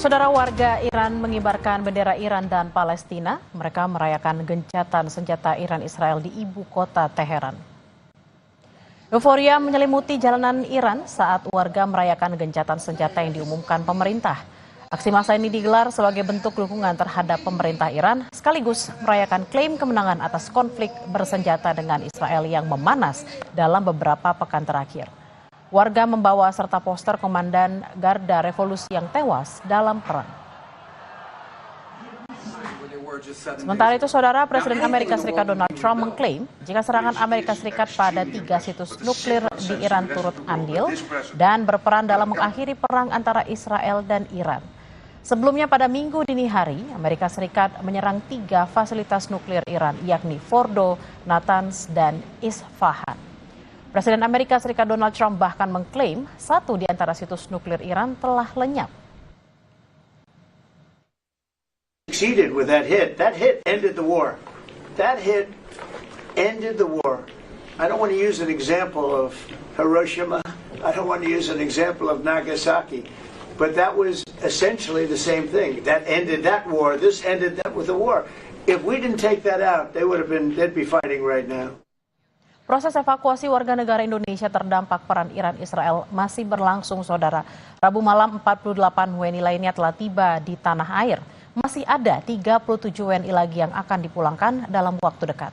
Saudara, warga Iran mengibarkan bendera Iran dan Palestina. Mereka merayakan gencatan senjata Iran Israel di ibu kota Teheran. Euforia menyelimuti jalanan Iran saat warga merayakan gencatan senjata yang diumumkan pemerintah. Aksi massa ini digelar sebagai bentuk dukungan terhadap pemerintah Iran, sekaligus merayakan klaim kemenangan atas konflik bersenjata dengan Israel yang memanas dalam beberapa pekan terakhir. Warga membawa serta poster Komandan Garda Revolusi yang tewas dalam perang. Sementara itu, Saudara, Presiden Amerika Serikat Donald Trump mengklaim jika serangan Amerika Serikat pada 3 situs nuklir di Iran turut andil dan berperan dalam mengakhiri perang antara Israel dan Iran. Sebelumnya pada Minggu dini hari, Amerika Serikat menyerang 3 fasilitas nuklir Iran, yakni Fordo, Natanz, dan Isfahan. Presiden Amerika Serikat Donald Trump bahkan mengklaim satu di antara situs nuklir Iran telah lenyap. Succeeded with that hit. That hit ended the war. That hit ended the war. I don't want to use an example of Hiroshima. I don't want to use an example of Nagasaki. But that was essentially the same thing. That ended that war. This ended that with the war. If we didn't take that out, they'd be fighting right now. Proses evakuasi warga negara Indonesia terdampak perang Iran-Israel masih berlangsung, Saudara. Rabu malam 48 WNI lainnya telah tiba di tanah air. Masih ada 37 WNI lagi yang akan dipulangkan dalam waktu dekat.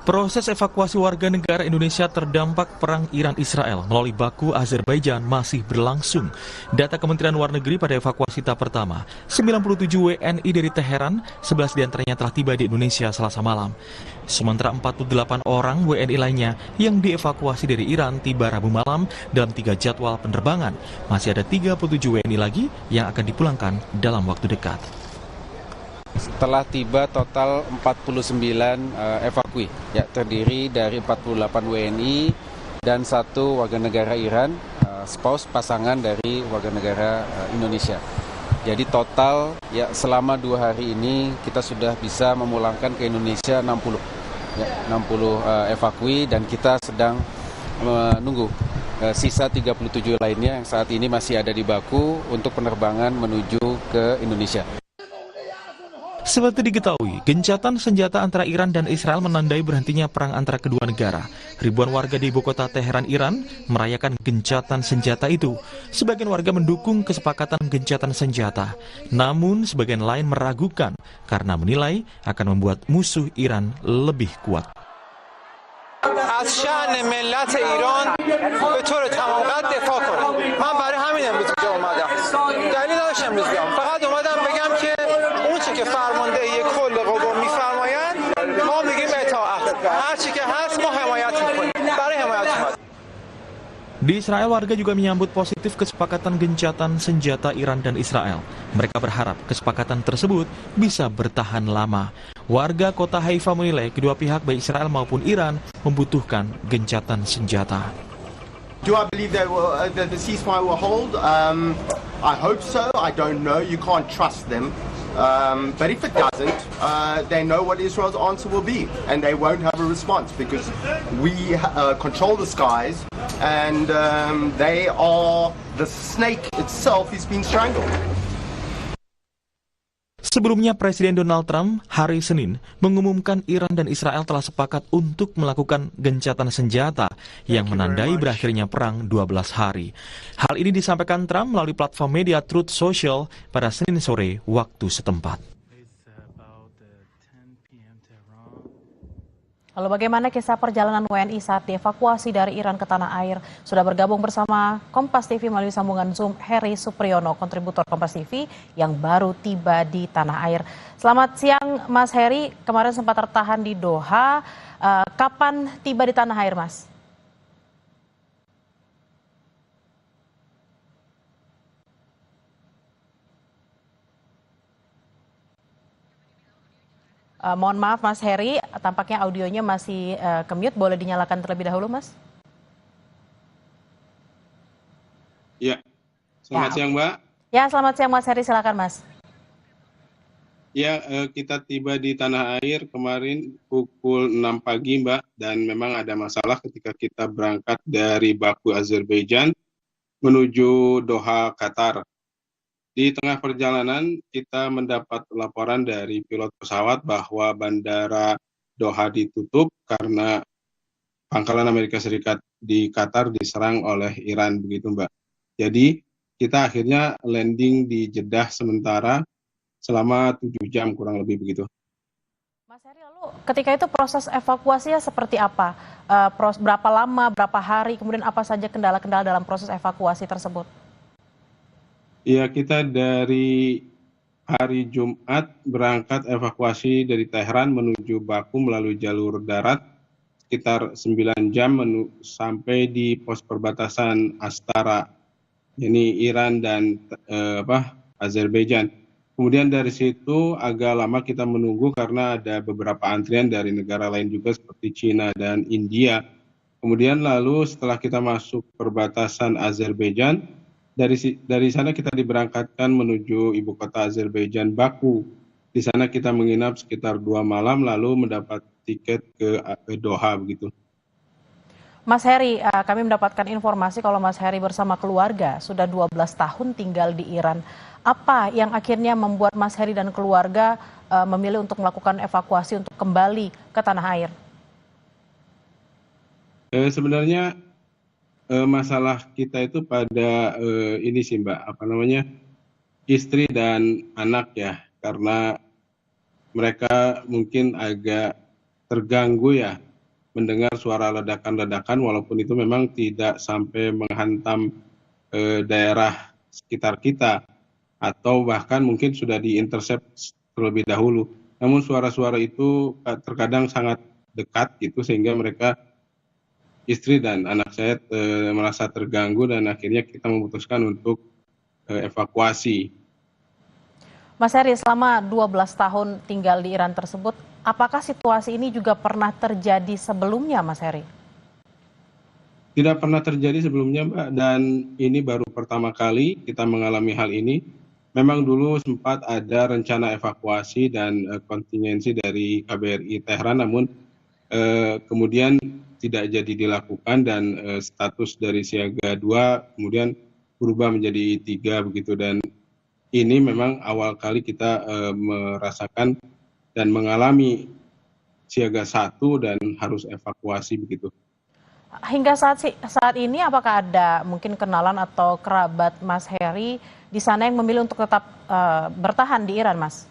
Proses evakuasi warga negara Indonesia terdampak perang Iran-Israel melalui Baku, Azerbaijan masih berlangsung. Data Kementerian Luar Negeri pada evakuasi tahap pertama, 97 WNI dari Teheran, 11 diantaranya telah tiba di Indonesia Selasa malam. Sementara 48 orang WNI lainnya yang dievakuasi dari Iran tiba Rabu malam dalam 3 jadwal penerbangan. Masih ada 37 WNI lagi yang akan dipulangkan dalam waktu dekat. Setelah tiba total 49 evakui, ya, terdiri dari 48 WNI dan 1 warga negara Iran, spouse pasangan dari warga negara Indonesia. Jadi total ya selama 2 hari ini kita sudah bisa memulangkan ke Indonesia 60 evakui dan kita sedang menunggu sisa 37 lainnya yang saat ini masih ada di Baku untuk penerbangan menuju ke Indonesia. Seperti diketahui, gencatan senjata antara Iran dan Israel menandai berhentinya perang antara kedua negara. Ribuan warga di ibu kota Teheran, Iran, merayakan gencatan senjata itu. Sebagian warga mendukung kesepakatan gencatan senjata, namun sebagian lain meragukan karena menilai akan membuat musuh Iran lebih kuat. از شأن ملت ایران به طور تمام قد دفاع کنم. من برای همین امروز اینجا اومدم. دلیل نداشت امروز بیام. فقط اومدم بگم که اون چی که فرماندهی کل قوا میفرمایند ما میگیم اطاعت. هر چی که هست ما حمایت میکنیم. برای حمایت اومدیم. Di Israel, warga juga menyambut positif kesepakatan gencatan senjata Iran dan Israel. Mereka berharap kesepakatan tersebut bisa bertahan lama. Warga kota Haifa menilai kedua pihak baik Israel maupun Iran membutuhkan gencatan senjata. Do I believe that the ceasefire will hold? I hope so. I don't know. You can't trust them. But if it doesn't, they know what Israel's answer will be, and they won't have a response because we control the skies, and they are the snake itself is being strangled. Sebelumnya, Presiden Donald Trump hari Senin mengumumkan Iran dan Israel telah sepakat untuk melakukan gencatan senjata yang menandai berakhirnya perang 12 hari. Hal ini disampaikan Trump melalui platform media Truth Social pada Senin sore waktu setempat. Lalu bagaimana kisah perjalanan WNI saat dievakuasi dari Iran ke tanah air? Sudah bergabung bersama Kompas TV melalui sambungan Zoom Heri Supriyono, kontributor Kompas TV yang baru tiba di tanah air. Selamat siang Mas Heri, kemarin sempat tertahan di Doha. Kapan tiba di tanah air, Mas? Mohon maaf Mas Heri, tampaknya audionya masih ke-mute, boleh dinyalakan terlebih dahulu Mas? Ya, selamat siang Mbak. Ya, selamat siang Mas Heri, silakan Mas. Ya, kita tiba di tanah air kemarin pukul 6 pagi, Mbak, dan memang ada masalah ketika kita berangkat dari Baku, Azerbaijan, menuju Doha, Qatar. Di tengah perjalanan, kita mendapat laporan dari pilot pesawat bahwa bandara Doha ditutup karena pangkalan Amerika Serikat di Qatar diserang oleh Iran, begitu, Mbak. Jadi, kita akhirnya landing di Jeddah sementara selama 7 jam kurang lebih begitu. Mas Heri, lalu ketika itu proses evakuasinya seperti apa? Berapa lama, berapa hari, kemudian apa saja kendala-kendala dalam proses evakuasi tersebut? Ya, kita dari hari Jumat berangkat evakuasi dari Teheran menuju Baku melalui jalur darat sekitar 9 jam sampai di pos perbatasan Astara, ini Iran dan Azerbaijan. Kemudian dari situ agak lama kita menunggu karena ada beberapa antrian dari negara lain juga seperti China dan India. Kemudian lalu setelah kita masuk perbatasan Azerbaijan, dari sana kita diberangkatkan menuju ibu kota Azerbaijan, Baku. Di sana kita menginap sekitar 2 malam lalu mendapat tiket ke Doha begitu. Mas Heri, kami mendapatkan informasi kalau Mas Heri bersama keluarga sudah 12 tahun tinggal di Iran. Apa yang akhirnya membuat Mas Heri dan keluarga memilih untuk melakukan evakuasi untuk kembali ke tanah air? Sebenarnya masalah kita itu pada ini sih, Mbak, istri dan anak ya, karena mereka mungkin agak terganggu ya mendengar suara ledakan-ledakan, walaupun itu memang tidak sampai menghantam daerah sekitar kita, atau bahkan mungkin sudah diintercept terlebih dahulu. Namun suara-suara itu terkadang sangat dekat gitu, sehingga mereka, istri dan anak saya merasa terganggu dan akhirnya kita memutuskan untuk evakuasi. Mas Heri, selama 12 tahun tinggal di Iran tersebut, apakah situasi ini juga pernah terjadi sebelumnya, Mas Heri? Tidak pernah terjadi sebelumnya, Mbak, dan ini baru pertama kali kita mengalami hal ini. Memang dulu sempat ada rencana evakuasi dan kontingensi dari KBRI Teheran, namun kemudian tidak jadi dilakukan dan status dari siaga 2 kemudian berubah menjadi 3 begitu, dan ini memang awal kali kita merasakan dan mengalami siaga 1 dan harus evakuasi begitu. Hingga saat ini apakah ada mungkin kenalan atau kerabat Mas Heri di sana yang memilih untuk tetap bertahan di Iran, Mas?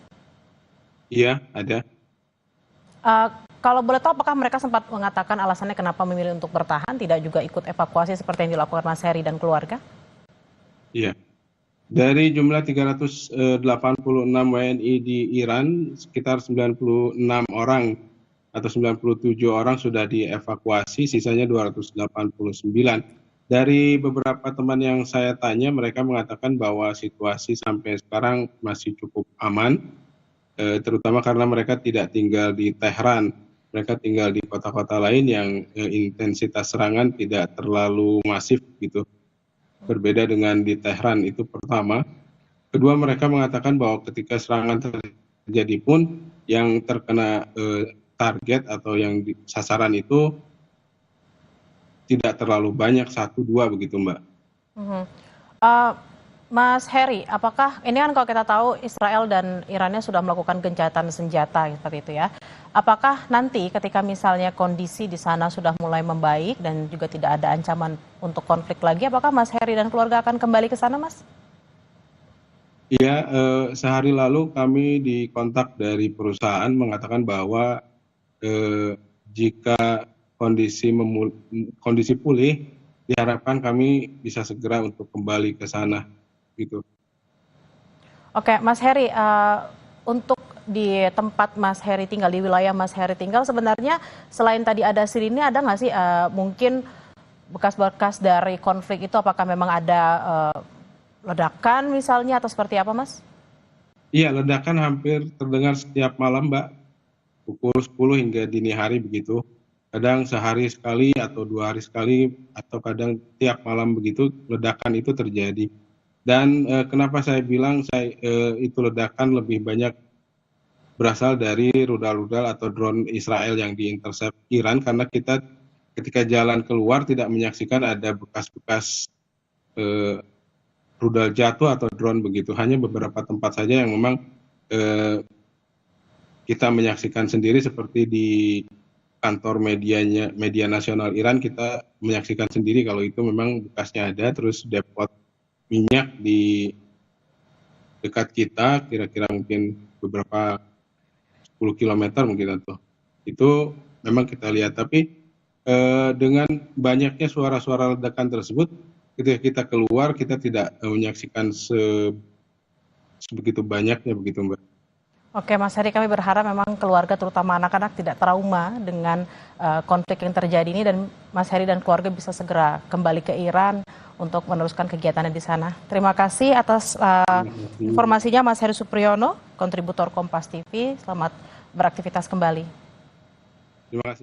Iya, ada. Kalau boleh tahu, apakah mereka sempat mengatakan alasannya kenapa memilih untuk bertahan, tidak juga ikut evakuasi seperti yang dilakukan Mas Heri dan keluarga? Iya. Dari jumlah 386 WNI di Iran, sekitar 96 orang atau 97 orang sudah dievakuasi, sisanya 289. Dari beberapa teman yang saya tanya, mereka mengatakan bahwa situasi sampai sekarang masih cukup aman, terutama karena mereka tidak tinggal di Teheran. Mereka tinggal di kota-kota lain yang intensitas serangan tidak terlalu masif gitu. Berbeda dengan di Teheran, itu pertama. Kedua, mereka mengatakan bahwa ketika serangan terjadi pun yang terkena target atau yang sasaran itu tidak terlalu banyak, 1-2 begitu, Mbak. Mas Heri, apakah ini kan kalau kita tahu Israel dan Irannya sudah melakukan gencatan senjata seperti itu ya. Apakah nanti ketika misalnya kondisi di sana sudah mulai membaik dan juga tidak ada ancaman untuk konflik lagi, apakah Mas Heri dan keluarga akan kembali ke sana, Mas? Iya, sehari lalu kami dikontak dari perusahaan mengatakan bahwa jika kondisi pulih, diharapkan kami bisa segera untuk kembali ke sana, gitu. Oke, Mas Heri, untuk di tempat Mas Heri tinggal, di wilayah Mas Heri tinggal, sebenarnya selain tadi ada sirine, ada nggak sih mungkin bekas-bekas dari konflik itu? Apakah memang ada ledakan misalnya atau seperti apa, Mas? Iya, ledakan hampir terdengar setiap malam, Mbak. Pukul 10 hingga dini hari begitu. Kadang sehari sekali atau 2 hari sekali, atau kadang tiap malam begitu ledakan itu terjadi. Dan kenapa saya bilang itu ledakan lebih banyak berasal dari rudal-rudal atau drone Israel yang diintercept Iran, karena kita ketika jalan keluar tidak menyaksikan ada bekas-bekas rudal jatuh atau drone begitu. Hanya beberapa tempat saja yang memang kita menyaksikan sendiri, seperti di kantor media nasional Iran kita menyaksikan sendiri kalau itu memang bekasnya ada. Terus depot minyak di dekat kita kira-kira mungkin beberapa 10 km mungkin, atau itu memang kita lihat. Tapi dengan banyaknya suara-suara ledakan tersebut, ketika kita keluar kita tidak menyaksikan sebegitu banyaknya begitu, Mbak. Oke Mas Heri, kami berharap memang keluarga terutama anak-anak tidak trauma dengan konflik yang terjadi ini, dan Mas Heri dan keluarga bisa segera kembali ke Iran untuk meneruskan kegiatannya di sana. Terima kasih atas informasinya Mas Heri Supriyono, kontributor Kompas TV. Selamat beraktivitas kembali. Terima kasih.